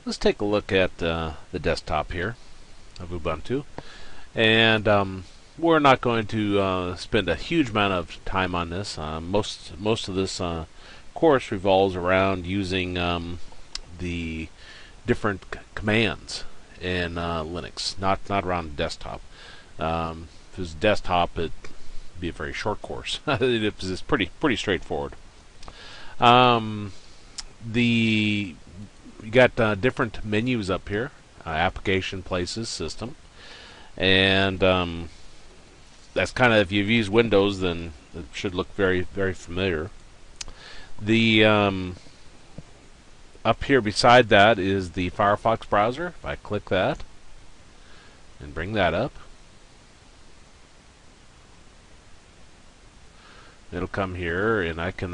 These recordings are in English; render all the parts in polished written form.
let's take a look at the desktop here of Ubuntu. And we're not going to spend a huge amount of time on this. Most of this course revolves around using the different commands in Linux, not around the desktop. If it was desktop, it'd be a very short course. It's pretty straightforward. You got different menus up here: application, places, system, and that's kind of, if you've used Windows, then it should look very familiar. The up here beside that is the Firefox browser. If I click that and bring that up, it'll come here, and I can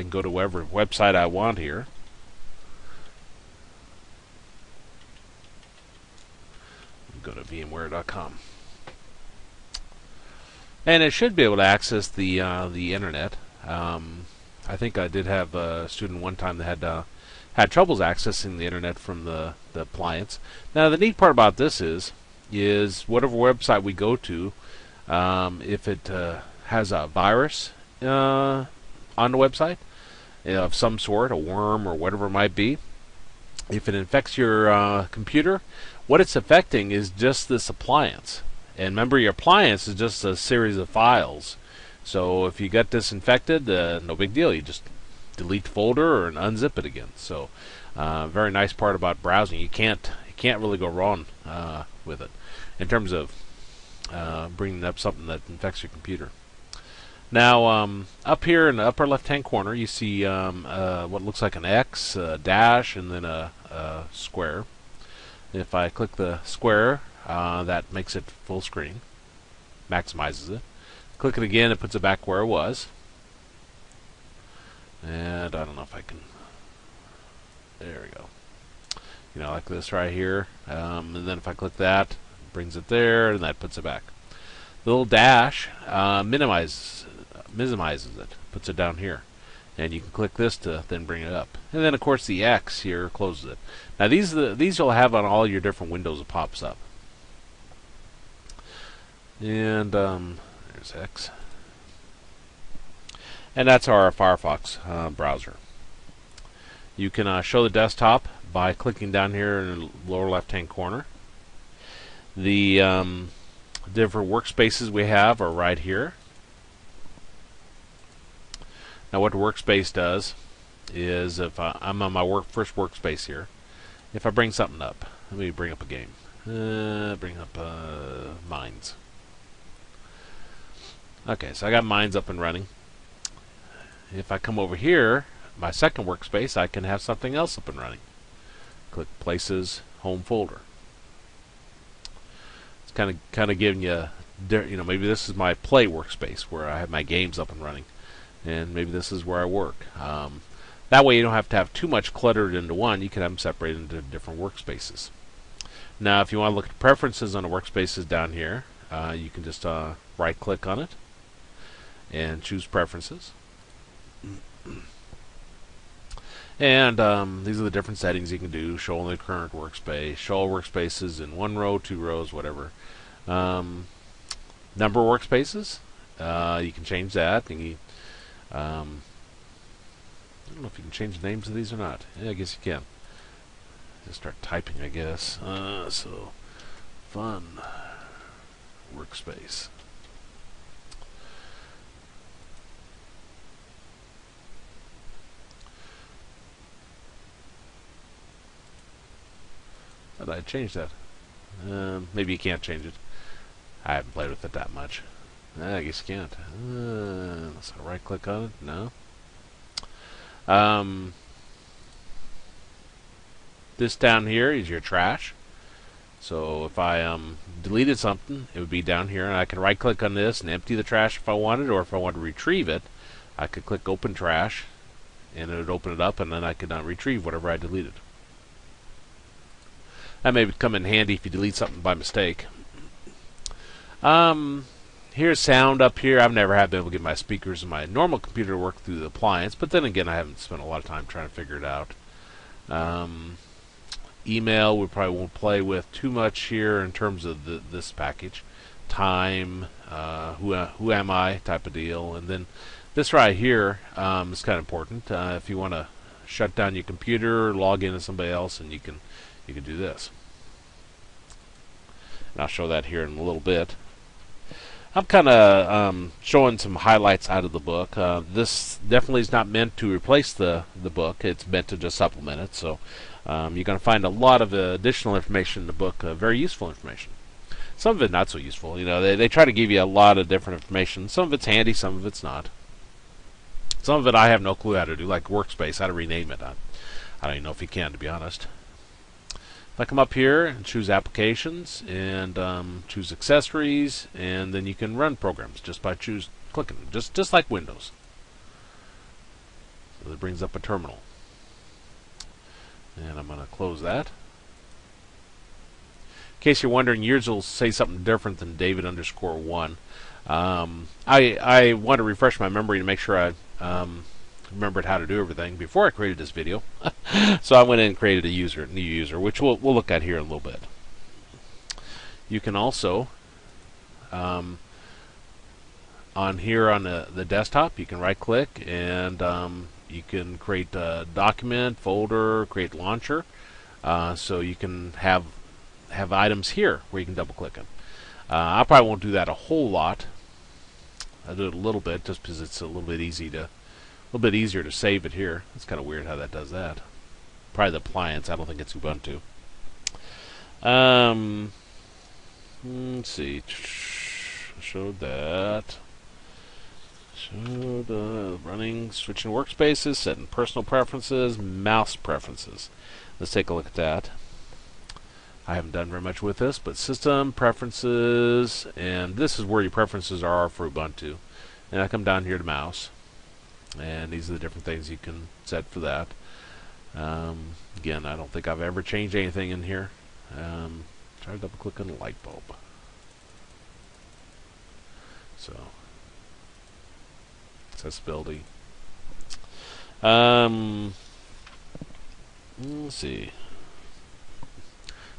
go to whatever website I want here. Go to VMware.com, and it should be able to access the internet. I think I did have a student one time that had troubles accessing the internet from the appliance. Now, the neat part about this is whatever website we go to, if it has a virus on the website of some sort, a worm or whatever it might be, if it infects your computer, what it's affecting is just this appliance. And remember, your appliance is just a series of files. So if you get this infected, no big deal. You just delete the folder and unzip it again. So very nice part about browsing. You can't really go wrong with it in terms of bringing up something that infects your computer. Now, up here in the upper left-hand corner, you see what looks like an X, a dash, and then a square. If I click the square, that makes it full screen, maximizes it. Click it again, it puts it back where it was. And I don't know if I can. There we go. You know, like this right here. And then if I click that, it brings it there, and that puts it back. The little dash minimizes it, puts it down here. And you can click this to then bring it up. And then, of course, the X here closes it. Now, these you'll have on all your different windows. It pops up. And there's X. And that's our Firefox browser. You can show the desktop by clicking down here in the lower left-hand corner. The different workspaces we have are right here. Now, what the workspace does is, if I'm on my first workspace here, if I bring something up, let me bring up a game. Bring up Mines. Okay, so I got Mines up and running. If I come over here, my second workspace, I can have something else up and running. Click Places, Home Folder. It's kind of giving you, maybe this is my Play workspace where I have my games up and running. And maybe this is where I work. That way you don't have to have too much cluttered into one. You can have them separated into different workspaces. Now, if you want to look at preferences on the workspaces down here, you can just right-click on it and choose Preferences. And these are the different settings you can do. Show only current workspace, show all workspaces in one row, 2 rows, whatever. Number workspaces, you can change that. I don't know if you can change the names of these or not. Yeah, I guess you can. Just start typing, I guess. So, fun workspace. How did I change that? Maybe you can't change it. I haven't played with it that much. I guess you can't. So right click on it. No. This down here is your trash. So if I deleted something, it would be down here, and I can right click on this and empty the trash if I wanted, or if I want to retrieve it, I could click Open Trash, and it would open it up, and then I could retrieve whatever I deleted. That may come in handy if you delete something by mistake. Here's sound up here. I've never been able to get my speakers in my normal computer to work through the appliance, but then again, I haven't spent a lot of time trying to figure it out. email we probably won't play with too much here in terms of this package. Time, who am I type of deal. And then this right here is kind of important. If you want to shut down your computer, log into somebody else, and you can do this. And I'll show that here in a little bit. I'm kind of showing some highlights out of the book. This definitely is not meant to replace the book. It's meant to just supplement it. So you're going to find a lot of additional information in the book, very useful information. Some of it not so useful. You know, they try to give you a lot of different information. Some of it's handy, some of it's not. Some of it I have no clue how to do, like Workspace, how to rename it. I don't even know if you can, to be honest. If I come up here and choose Applications and choose Accessories, and then you can run programs just by clicking, just like Windows. So it brings up a terminal. And I'm going to close that. In case you're wondering, yours will say something different than David_1. I want to refresh my memory to make sure I remembered how to do everything before I created this video. So I went in and created a new user, which we'll look at here in a little bit. You can also, on here on the desktop, you can right-click and you can create a document, folder, create launcher. So you can have items here where you can double-click them. I probably won't do that a whole lot. I'll do it a little bit just because it's a little bit easier to save it here. It's kind of weird how that does that. Probably the appliance. I don't think it's Ubuntu. Let's see. Showed that. Showed running, switching workspaces, setting personal preferences, mouse preferences. Let's take a look at that. I haven't done very much with this, but system preferences, and this is where your preferences are for Ubuntu. And I come down here to mouse, and these are the different things you can set for that. Again, I don't think I've ever changed anything in here. Try to double click on the light bulb. So, accessibility. Let's see.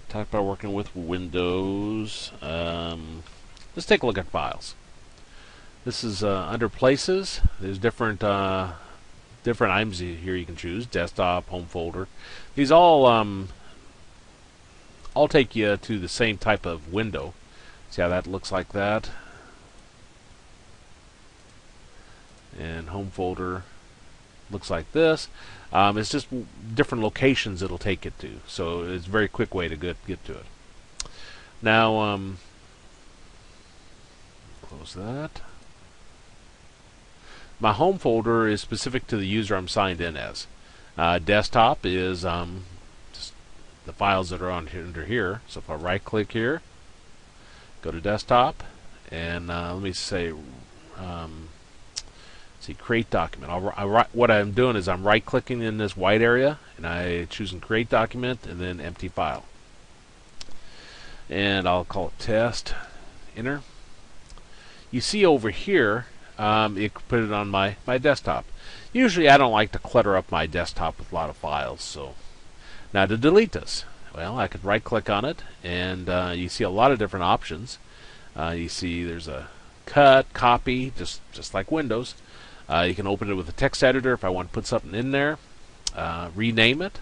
Talk about working with Windows. Let's take a look at files. This is under Places. There's different items here you can choose. Desktop, home folder. These all take you to the same type of window. See how that looks like that? And home folder looks like this. It's just different locations it'll take it to. So it's a very quick way to get to it. Now, close that. My home folder is specific to the user I'm signed in as. Desktop is just the files that are under here. So if I right click here, go to desktop, and let me say, create document. What I'm doing is I'm right clicking in this white area, and I choosing create document, and then empty file. And I'll call it test. Enter. You see over here, it put it on my desktop. Usually I don't like to clutter up my desktop with a lot of files. So now to delete this, well, I could right click on it, and you see a lot of different options. You see there's a cut, copy, just like Windows. You can open it with a text editor if I want to put something in there. Rename it.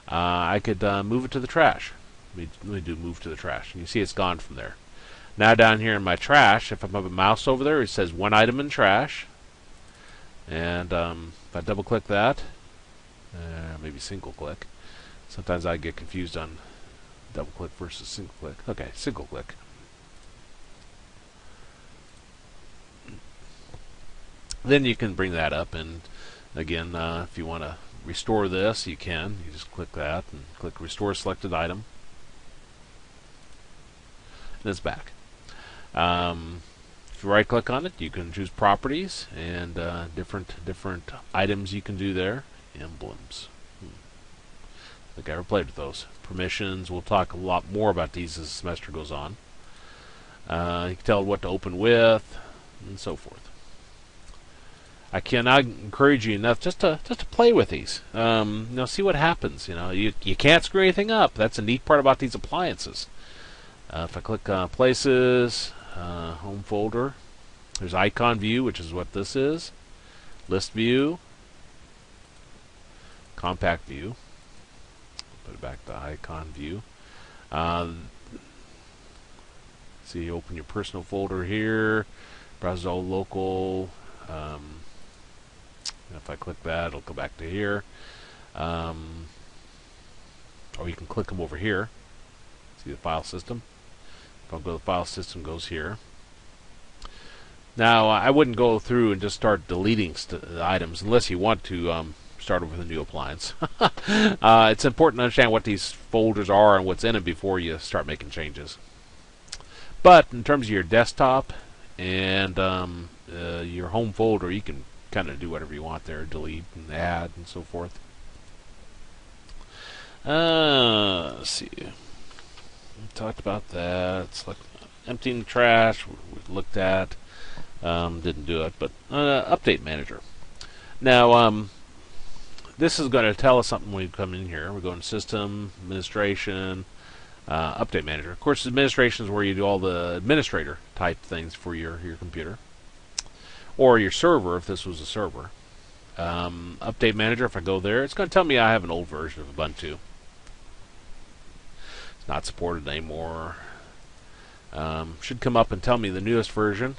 I could move it to the trash. Let me do move to the trash. And you see it's gone from there. Now down here in my trash, if I move a mouse over there, it says one item in trash. And if I double click that, maybe single click. Sometimes I get confused on double click versus single click. Okay, single click. Then you can bring that up, and again, if you want to restore this, you can. You just click that and click Restore Selected Item, and it's back. If you right-click on it, you can choose Properties and different items you can do there. Emblems. I think I ever played with those. Permissions. We'll talk a lot more about these as the semester goes on. You can tell what to open with, and so forth. I cannot encourage you enough just to play with these. See what happens. You can't screw anything up. That's a neat part about these appliances. If I click Places, Home Folder, there's Icon View, which is what this is. List View, Compact View. Put it back to Icon View. See, you open your personal folder here. Browse all local. If I click that, it'll go back to here. Or you can click them over here. See the file system. If I go to the file system, it goes here. Now, I wouldn't go through and just start deleting items unless you want to start over with a new appliance. It's important to understand what these folders are and what's in them before you start making changes. But in terms of your desktop and your home folder, you can kind of do whatever you want there, delete and add and so forth. Let's see. We talked about that. It's like emptying the trash. We looked at. Didn't do it, but Update Manager. Now, this is going to tell us something when we come in here. We're going to System, Administration, Update Manager. Of course, administration is where you do all the administrator type things for your computer. Or your server, if this was a server. Update Manager, if I go there, it's going to tell me I have an old version of Ubuntu. It's not supported anymore. Should come up and tell me the newest version.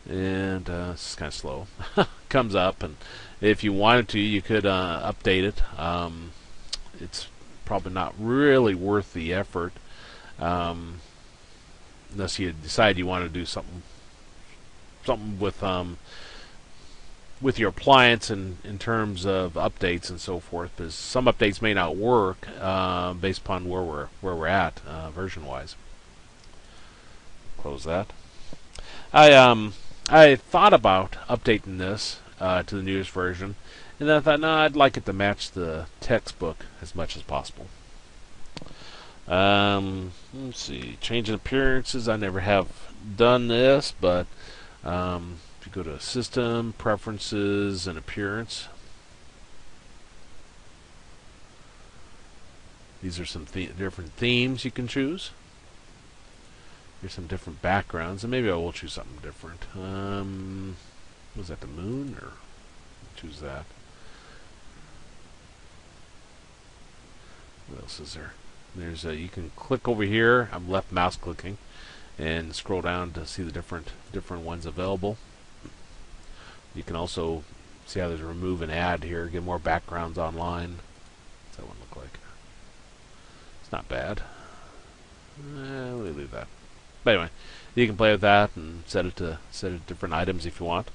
And it's kind of slow. Comes up, and if you wanted to, you could update it. It's probably not really worth the effort, unless you decide you want to do something with your appliance in terms of updates and so forth. Because some updates may not work based upon where we're at version-wise. Close that. I thought about updating this to the newest version, and then I thought, no, I'd like it to match the textbook as much as possible. Let's see, changing appearances. I never have done this, but if you go to System, Preferences, and Appearance, these are some different themes you can choose. Here's some different backgrounds, and maybe I will choose something different. Was that the moon, or choose that? What else is there? There's you can click over here. I'm left mouse clicking, and scroll down to see the different ones available. You can also see how there's a remove and add here. Get more backgrounds online. What's that one look like? It's not bad. Let me leave that. But anyway, you can play with that and set it to different items if you want.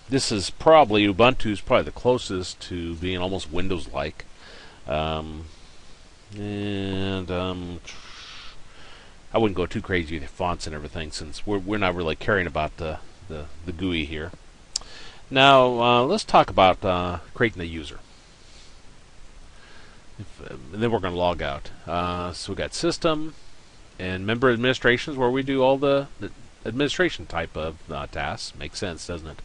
This is probably Ubuntu's probably the closest to being almost Windows-like, I wouldn't go too crazy with the fonts and everything, since we're not really caring about the GUI here. Now let's talk about creating a user. And then we're going to log out. So we got System and Member Administration is where we do all the administration type of tasks. Makes sense, doesn't it?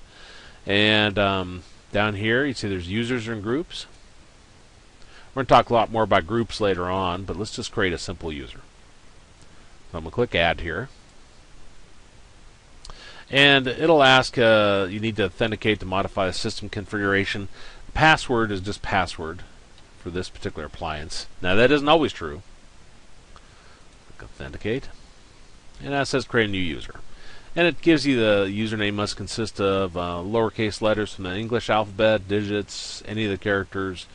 And down here, you see there's users and groups. We're going to talk a lot more about groups later on, but let's just create a simple user. So I'm going to click Add here. And it'll ask, you need to authenticate to modify the system configuration. Password is just password for this particular appliance. Now that isn't always true. Click Authenticate. And that says create a new user. And it gives you the username must consist of lowercase letters from the English alphabet, digits, any of the characters,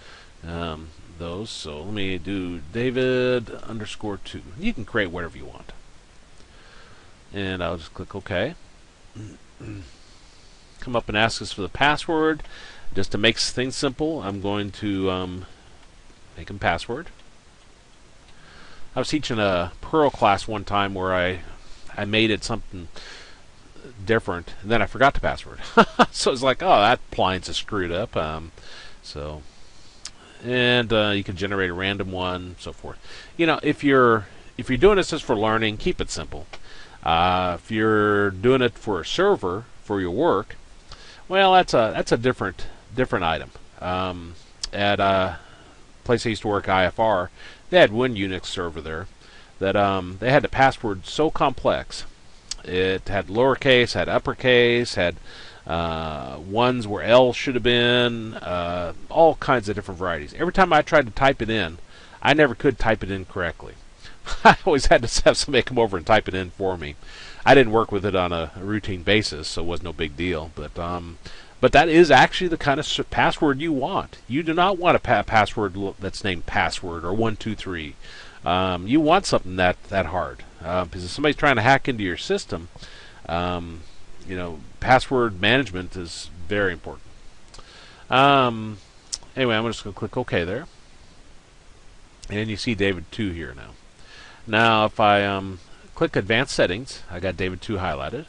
those. So let me do David_2. You can create whatever you want. And I'll just click OK. Come up and ask us for the password. Just to make things simple, I'm going to make them password. I was teaching a Perl class one time where I made it something different, and then I forgot the password. So it's like, oh, that appliance is screwed up. So and you can generate a random one, so forth. You know, if you're doing this just for learning, keep it simple. If you're doing it for a server for your work, well, that's a different item. At a place I used to work, IFR, they had one Unix server there that they had the password so complex. It had lowercase, had uppercase, had ones where L should have been, all kinds of different varieties. Every time I tried to type it in, I never could type it in correctly. I always had to have somebody come over and type it in for me. I didn't work with it on a routine basis, so it was no big deal. But that is actually the kind of password you want. You do not want a password that's named password or 123. You want something that hard, because if somebody's trying to hack into your system, you know, password management is very important. Anyway, I'm just going to click OK there, and you see David 2 here now. Now, if I click Advanced Settings, I got David 2 highlighted.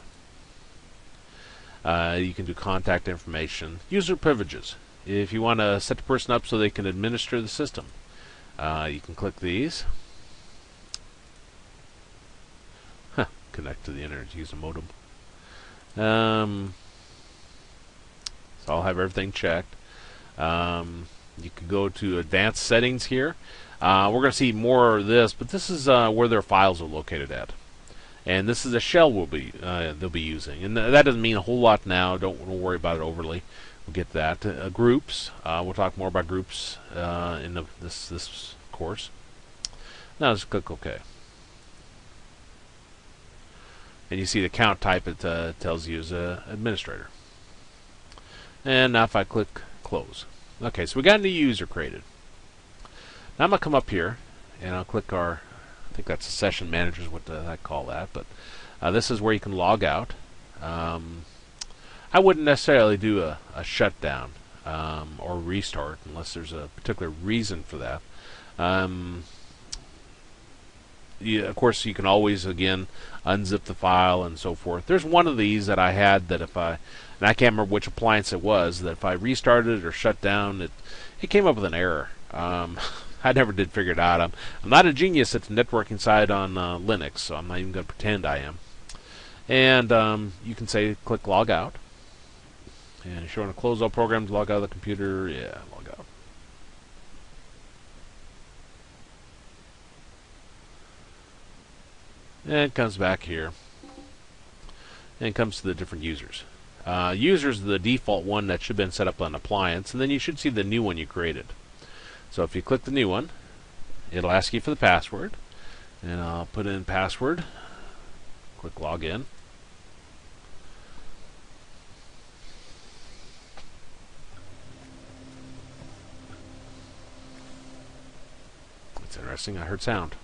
You can do contact information, user privileges. If you want to set the person up so they can administer the system, you can click these. Connect to the internet, use a modem. So I'll have everything checked. You can go to Advanced Settings here. We're going to see more of this, but this is where their files are located at. And this is a shell they'll be using. And that doesn't mean a whole lot now. Don't worry about it overly. We'll get that. Groups. We'll talk more about groups in this course. Now let's click OK. And you see the account type it tells you is administrator. And now if I click Close. Okay, so we got a new user created. Now I'm going to come up here and I'll click our, I think that's a session manager is what I call that, but this is where you can log out. I wouldn't necessarily do a shutdown or restart unless there's a particular reason for that. Of course, you can always, again, unzip the file and so forth. There's one of these that I had that if I, and I can't remember which appliance it was, that if I restarted it or shut down, it came up with an error. I never did figure it out. I'm not a genius at the networking side on Linux, so I'm not even going to pretend I am. And you can say, click Log Out. And if you want to close all programs, log out of the computer, yeah, log out. And it comes back here. And it comes to the different users. Users are the default one that should have been set up on an appliance, and then you should see the new one you created. So if you click the new one, it'll ask you for the password. And I'll put in password. Click Login. That's interesting. I heard sound.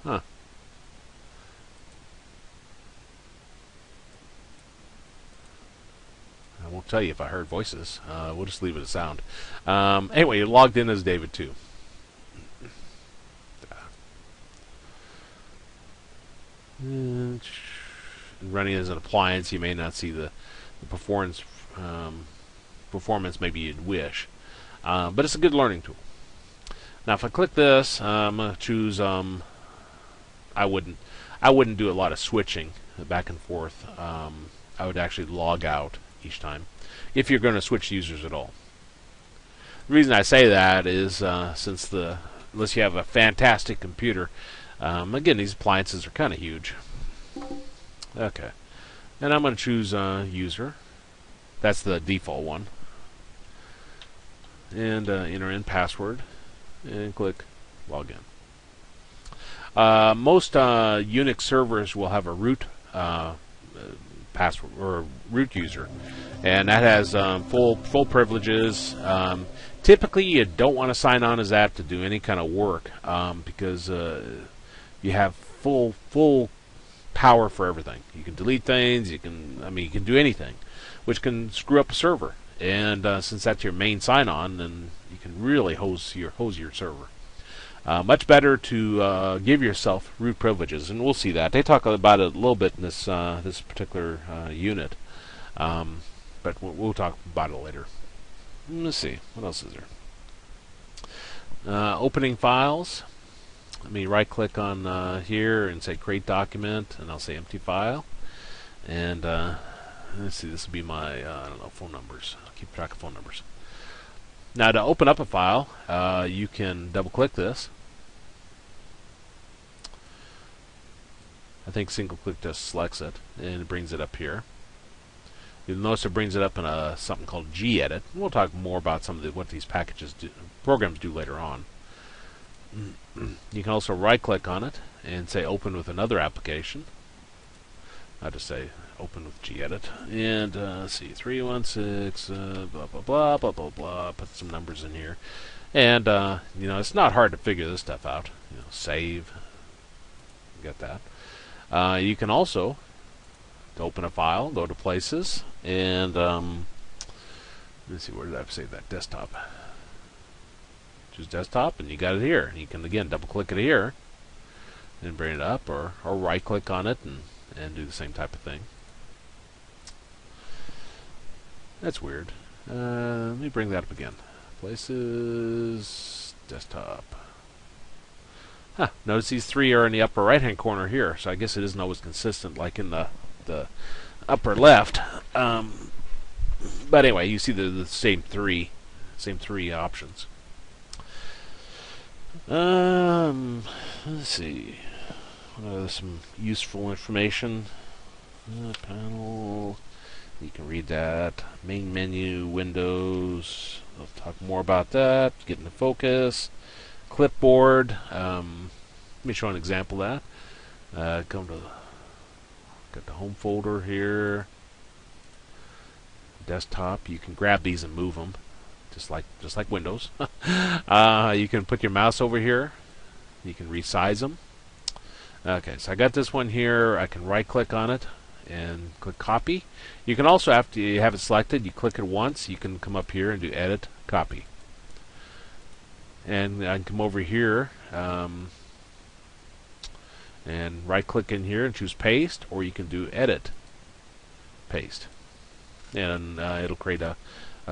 Huh. I won't tell you if I heard voices. We'll just leave it as sound. Anyway, you're logged in as David 2. Running as an appliance, you may not see the performance maybe you'd wish. But it's a good learning tool. Now if I click this, I'm going to choose I wouldn't do a lot of switching back and forth. I would actually log out each time if you're going to switch users at all. The reason I say that is unless you have a fantastic computer, again, these appliances are kind of huge. Okay, and I'm going to choose user. That's the default one, and enter in password and click login. Most Unix servers will have a root password or root user, and that has full privileges. Typically, you don't want to sign on as that to do any kind of work because you have full power for everything. You can delete things. You can do anything, which can screw up a server. And since that's your main sign-on, then you can really hose your server. Much better to give yourself root privileges, and we'll see that. They talk about it a little bit in this this particular unit, but we'll talk about it later. Let's see, what else is there? Opening files. Let me right-click on here and say Create Document, and I'll say Empty File. And let's see, this will be my I don't know, phone numbers. I'll keep track of phone numbers. Now to open up a file, you can double-click this. I think single-click just selects it, and it brings it up here. You'll notice it brings it up in something called gedit. We'll talk more about some of what these packages do, programs do later on. You can also right-click on it and say Open with another application. I'll just say Open with gedit, and let's see, 316 blah blah blah blah blah blah. Put some numbers in here, and you know, it's not hard to figure this stuff out. You know, save. Get that. You can also open a file, go to Places, and let's see, where did I save that? Desktop. Choose Desktop, and you got it here. You can again double-click it here, and bring it up, or right-click on it and do the same type of thing. That's weird. Let me bring that up again. Places, Desktop. Huh, notice these three are in the upper right-hand corner here, so I guess it isn't always consistent like in the upper left. But anyway, you see the same three options. Let's see. Some useful information. Panel. You can read that. Main menu, Windows. I'll talk more about that. Get into focus. Clipboard. Let me show an example of that. Got the home folder here. Desktop. You can grab these and move them, just like Windows. You can put your mouse over here. You can resize them. Okay, so I got this one here. I can right-click on it and click Copy. You can also, after you have it selected, you click it once. You can come up here and do Edit, Copy. And I can come over here and right-click in here and choose Paste, or you can do Edit, Paste, and it'll create a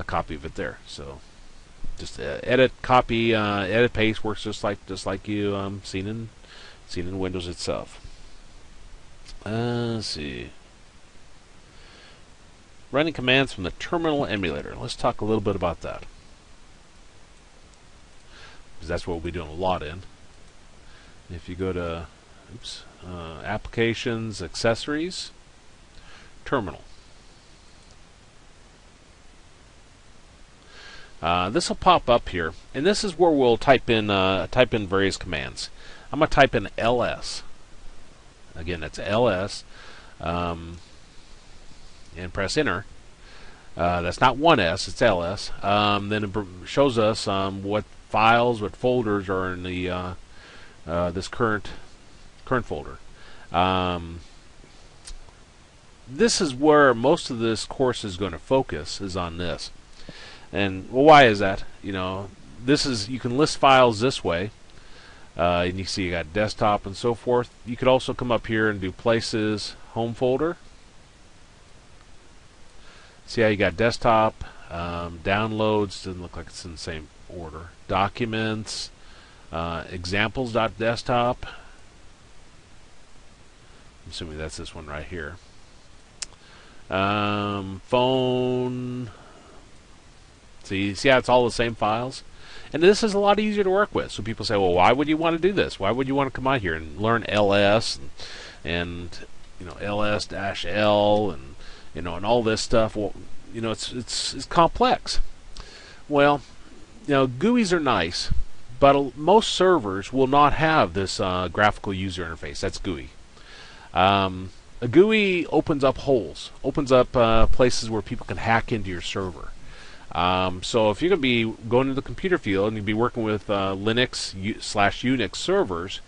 copy of it there. So just Edit, Copy, Edit, Paste works just like you seen in Windows itself. Let's see. Running commands from the terminal emulator. Let's talk a little bit about that, because that's what we'll be doing a lot in. If you go to Applications, Accessories, Terminal. This will pop up here, and this is where we'll type in various commands. I'm going to type in ls. Again, that's ls, and press enter. That's not one S, it's ls. Then it shows us what files, what folders are in the this current folder. This is where most of this course is going to focus, is on this. And well, why is that? You know, this is, you can list files this way, and you see you got desktop and so forth. You could also come up here and do Places, Home Folder. See how you got desktop, downloads, doesn't look like it's in the same order. Documents, examples.desktop. I'm assuming that's this one right here. Phone. See how it's all the same files? And this is a lot easier to work with. So people say, well, why would you want to do this? Why would you want to come out here and learn ls and you know, ls-l and you know, and all this stuff? Well, you know, it's complex. Well, you know, GUIs are nice, but most servers will not have this graphical user interface. That's GUI. A GUI opens up holes, opens up places where people can hack into your server. So if you're going to be going into the computer field and you'll be working with Linux/Unix servers,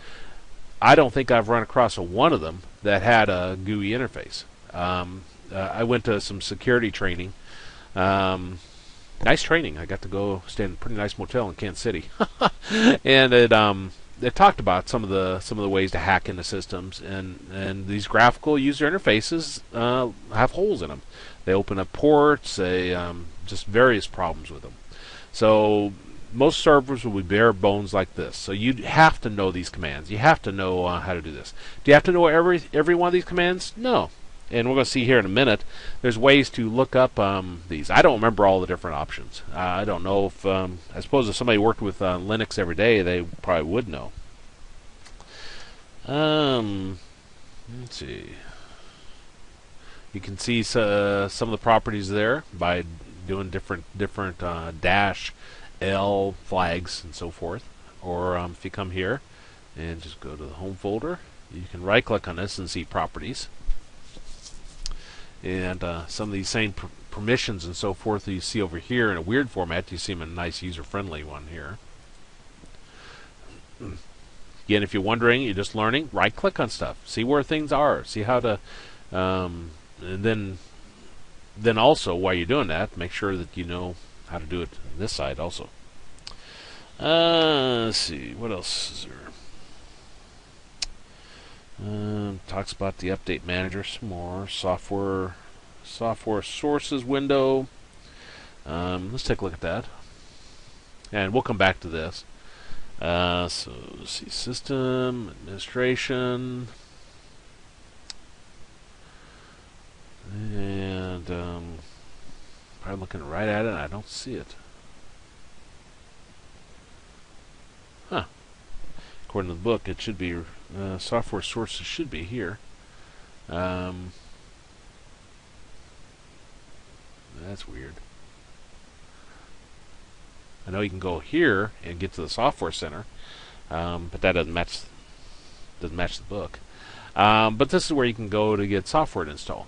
I don't think I've run across one of them that had a GUI interface. I went to some security training, nice training. I got to go stay in a pretty nice motel in Kansas City, and it talked about some of the ways to hack into systems, and these graphical user interfaces have holes in them. They open up ports. They just various problems with them. So most servers will be bare bones like this. So you have to know these commands. You have to know how to do this. Do you have to know every one of these commands? No. And we're going to see here in a minute, there's ways to look up these. I don't remember all the different options. I don't know if, I suppose if somebody worked with Linux every day, they probably would know. Let's see. You can see some of the properties there by doing different dash L flags and so forth. Or if you come here and just go to the home folder, you can right click on this and see properties. And some of these same permissions and so forth that you see over here in a weird format, you see them in a nice user-friendly one here. Again, if you're wondering, you're just learning, right-click on stuff. See where things are. See how to... and then also, while you're doing that, make sure that you know how to do it on this side also. Let's see, what else is there? Talks about the update manager some more. Software sources window. Let's take a look at that, and we'll come back to this. So let's see, system administration, and I'm looking right at it. And I don't see it. Huh. According to the book, it should be software sources should be here. That's weird. I know you can go here and get to the software center, but that doesn't match the book. But this is where you can go to get software to install.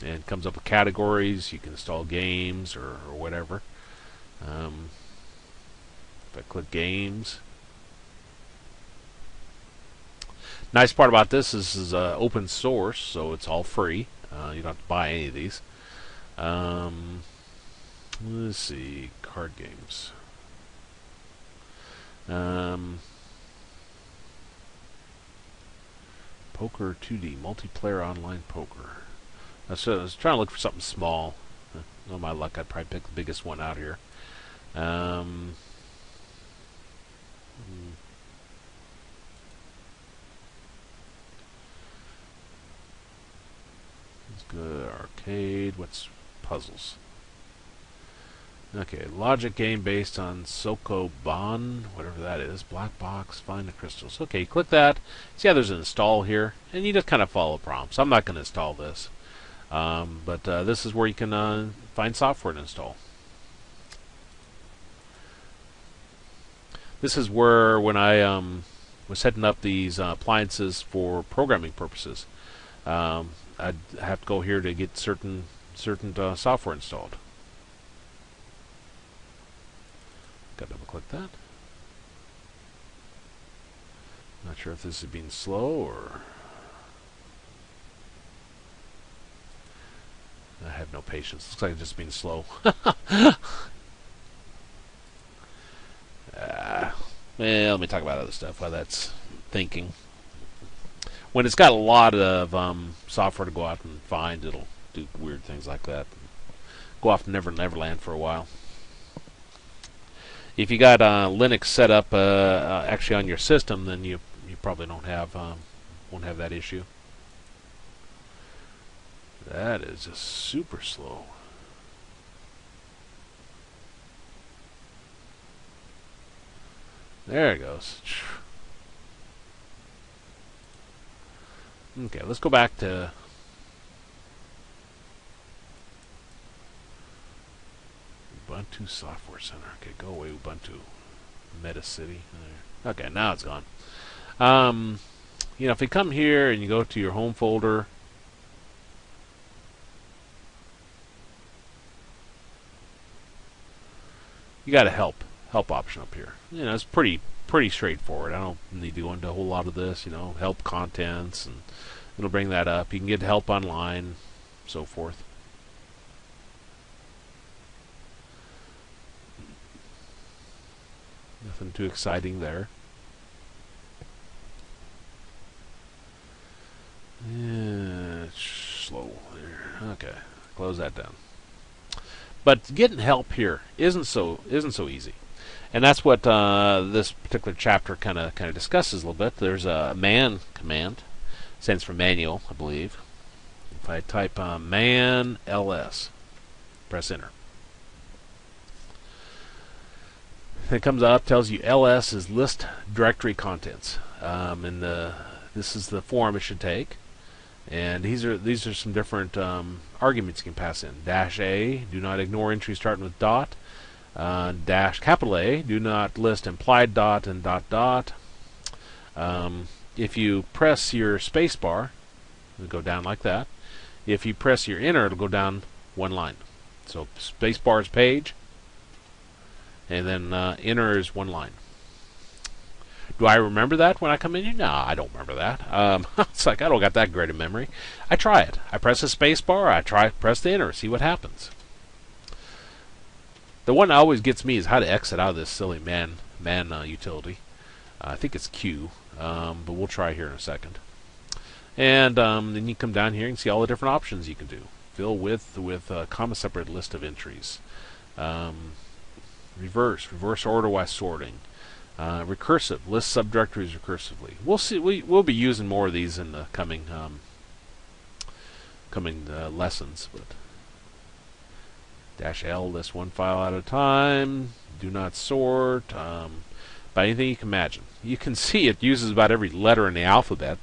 And it comes up with categories. You can install games or whatever. If I click games. Nice part about this is this is open source, so it's all free. You don't have to buy any of these. Let's see, card games. Poker 2D, multiplayer online poker. So I was trying to look for something small. On my luck, I'd probably pick the biggest one out here. Let's go to arcade. What's puzzles? Okay, logic game based on Sokoban, whatever that is. Black box, find the crystals. Okay, you click that. See how there's an install here, and you just kind of follow prompts. I'm not going to install this, but this is where you can find software to install. This is where when I was setting up these appliances for programming purposes, I'd have to go here to get certain software installed. Got to double click that. Not sure if this is being slow or... I have no patience. Looks like it's just being slow. Well, let me talk about other stuff while that's thinking. When it's got a lot of software to go out and find, it'll do weird things like that. Go off to Neverland for a while. If you got Linux set up actually on your system, then you probably won't have that issue. That is just super slow. There it goes. Okay, let's go back to Ubuntu Software Center. Okay, go away, Ubuntu. Meta City. Okay, now it's gone. You know, if you come here and you go to your home folder, you got a help option up here. You know, it's pretty straightforward. I don't need to go into a whole lot of this. You know, help contents, and it'll bring that up. You can get help online, so forth. Nothing too exciting there. Yeah, slow there. Okay, close that down. But getting help here isn't so easy, and that's what this particular chapter kind of discusses a little bit. There's a man command, stands for manual, I believe. If I type man ls, press enter. It comes up, tells you ls is list directory contents, and this is the form it should take. And these are some different arguments you can pass in. -A, do not ignore entries starting with dot. -A, do not list implied dot and dot dot. If you press your space bar, it'll go down like that. If you press your enter, it'll go down one line. So space bar is page, and then enter is one line. Do I remember that when I come in here? No, I don't remember that. It's like I don't got that great a memory. I try it. I press the space bar. I press the enter. See what happens. The one that always gets me is how to exit out of this silly man utility. I think it's Q, but we'll try here in a second. And then you come down here and see all the different options you can do. Fill with a comma separated list of entries. Reverse order-wise sorting. Recursive, list subdirectories recursively. We'll see. We'll be using more of these in the coming lessons. But -L lists one file at a time. Do not sort by anything you can imagine. You can see it uses about every letter in the alphabet.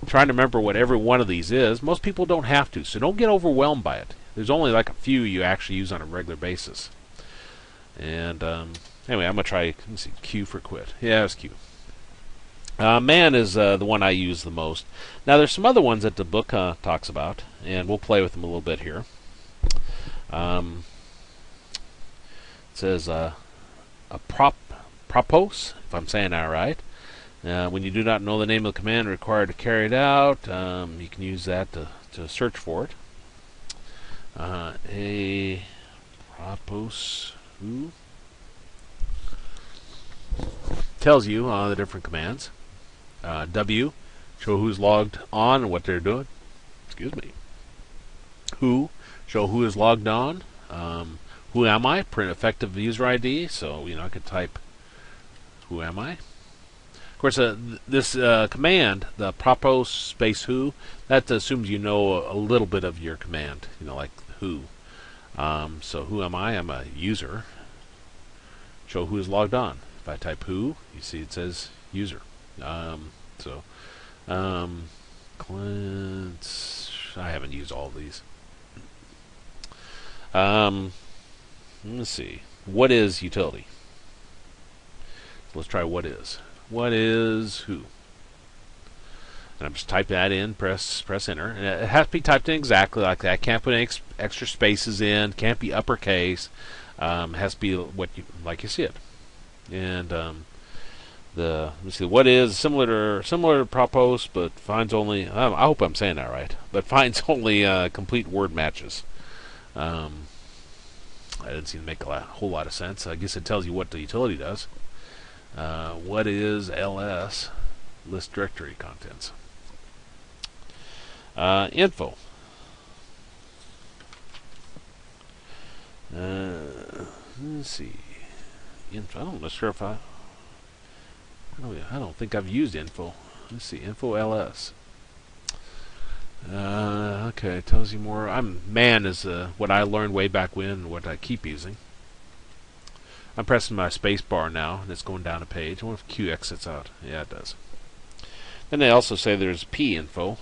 Trying to remember what every one of these is. Most people don't have to, so don't get overwhelmed by it. There's only like a few you actually use on a regular basis. And anyway, I'm going to try, let me see, Q for quit. Yeah, it's Q. Man is the one I use the most. Now, there's some other ones that the book talks about, and we'll play with them a little bit here. It says a propos, if I'm saying that right. When you do not know the name of the command required to carry it out, you can use that to search for it. A propos who tells you the different commands. W, show who's logged on and what they're doing. Excuse me. Who, show who is logged on. Who am I? Print effective user ID. So I could type who am I. Of course, this command, the propos space who, that assumes you know a little bit of your command. Like who. So who am I? I'm a user. Show who is logged on. If I type who, you see it says user. Clients. I haven't used all of these. Let's see. What is utility? Let's try what is. What is who? And I'm just typing that in. Press enter. And it has to be typed in exactly like that. Can't put any extra spaces in. Can't be uppercase. Has to be what you see it. And let's see, what is similar to propos, but finds only. I hope I'm saying that right. But finds only complete word matches. I didn't seem to make a whole lot of sense. I guess it tells you what the utility does. What is ls? List directory contents. Info. Let's see. Info. I'm not sure if I don't think I've used info. Let's see. Info ls. Okay, it tells you more. Man is what I learned way back when, and what I keep using. I'm pressing my space bar now, and it's going down a page. I wonder if Q exits out. Yeah, it does. Then they also say there's P info.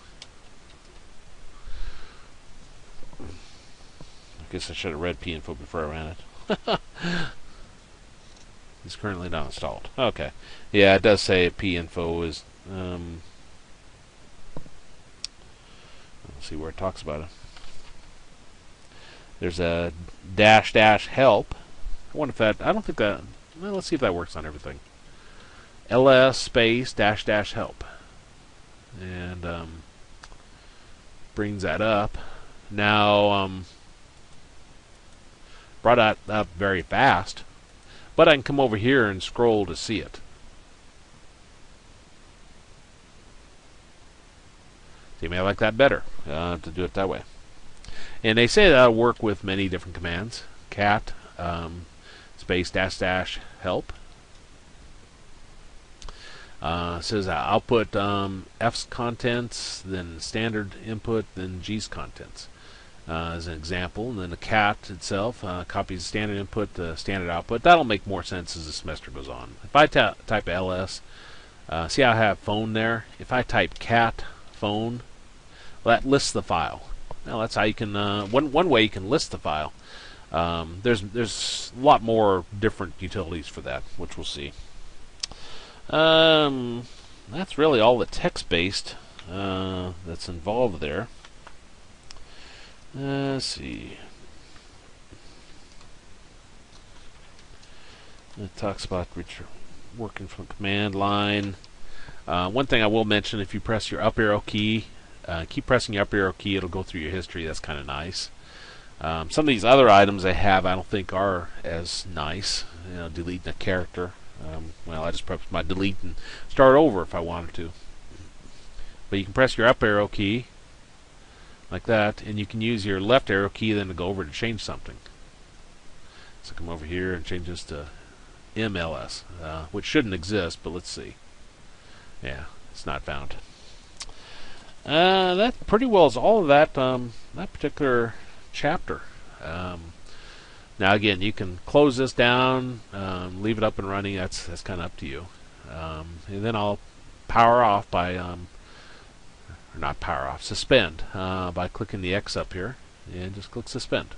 I guess I should have read P info before I ran it. It's currently not installed. Okay. Yeah, it does say P info is. Let's see where it talks about it. There's a -- help. I wonder if that. I don't think that. Well, let's see if that works on everything. ls space -- help, and brings that up. Now brought that up very fast, but I can come over here and scroll to see it. So you may like that better, to do it that way. And they say that'll work with many different commands. Cat space -- help. Says output F's contents, then standard input, then G's contents. As an example, and then the cat itself copies standard input to standard output. That'll make more sense as the semester goes on. If I type ls, see how I have phone there? If I type cat phone, well, that lists the file. Now that's how you can one way you can list the file. There's a lot more different utilities for that, which we'll see. That's really all the text-based that's involved there. Let's see. It talks about working from command line. One thing I will mention: if you press your up arrow key, keep pressing your up arrow key, it'll go through your history. That's kind of nice. Some of these other items I have, I don't think are as nice. Deleting a character. Well, I just press my delete and start over if I wanted to. But you can press your up arrow key like that, and you can use your left arrow key then to go over to change something. So come over here and change this to MLS, which shouldn't exist, but let's see. Yeah, it's not found. That pretty well is all of that that particular chapter. Now again, you can close this down, leave it up and running. That's kind of up to you. And then I'll power off by, or not power off, suspend by clicking the X up here, and just click suspend.